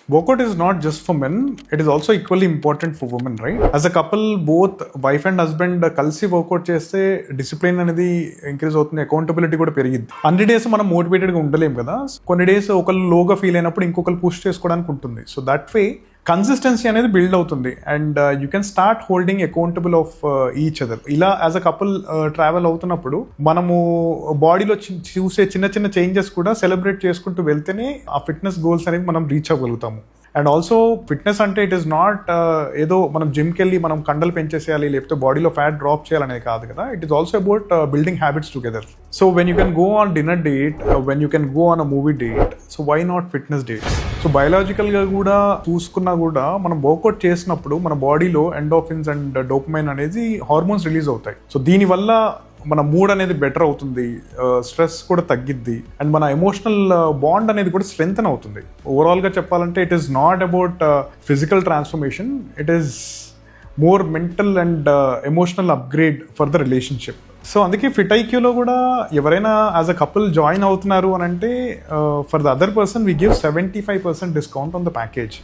Workout is not just for men, it is also equally important for women, right? As a couple, both wife and husband కలిసి work out చేస్తే discipline అనేది increase అవుతుంది, accountability కూడా పెరిగింది. అన్ని days మనం మోటివేటెడ్గా ఉండలేం కదా, కొన్ని డేస్ ఒకళ్ళు లోగా ఫీల్ అయినప్పుడు ఇంకొకరు పుష్ చేసుకోవడానికి ఉంటుంది. సో దట్ వే కన్సిస్టెన్సీ అనేది బిల్డ్ అవుతుంది and you can start holding accountable of each other. ఇలా యాజ్ అ కపుల్ ట్రావెల్ అవుతున్నప్పుడు మనము బాడీలో చూసే చిన్న చిన్న చేంజెస్ కూడా సెలబ్రేట్ చేసుకుంటూ వెళ్తేనే ఆ ఫిట్నెస్ గోల్స్ అనేది మనం రీచ్ అవ్వగలుగుతాము. అండ్ ఆల్సో ఫిట్నెస్ అంటే ఇట్ ఈస్ నాట్ ఏదో మనం జిమ్కి వెళ్ళి మనం కండలు పెంచేసేయాలి లేకపోతే బాడీలో ఫ్యాట్ డ్రాప్ చేయాలనేది కాదు కదా. It is also about building habits together. So when you can go on dinner date, when you can go on a movie date, so why not fitness date? So బయలాజికల్గా కూడా చూసుకున్నా కూడా మనం workout చేసినప్పుడు మన బాడీలో ఎండోఫిన్స్ అండ్ డోపమైన్ అనేది hormones release అవుతాయి. సో దీనివల్ల మన మూడ్ అనేది బెటర్ అవుతుంది, స్ట్రెస్ కూడా తగ్గిద్ది అండ్ మన ఎమోషనల్ బాండ్ అనేది కూడా స్ట్రెంగ్తన్ అవుతుంది. ఓవరాల్గా చెప్పాలంటే it is not about physical transformation, it is more mental and emotional upgrade for the relationship. So అందుకే ఫిట్ ఐక్యూలో కూడా ఎవరైనా యాజ్ అ కపుల్ జాయిన్ అవుతున్నారు అని అంటే for the other person we give 75% discount on the package.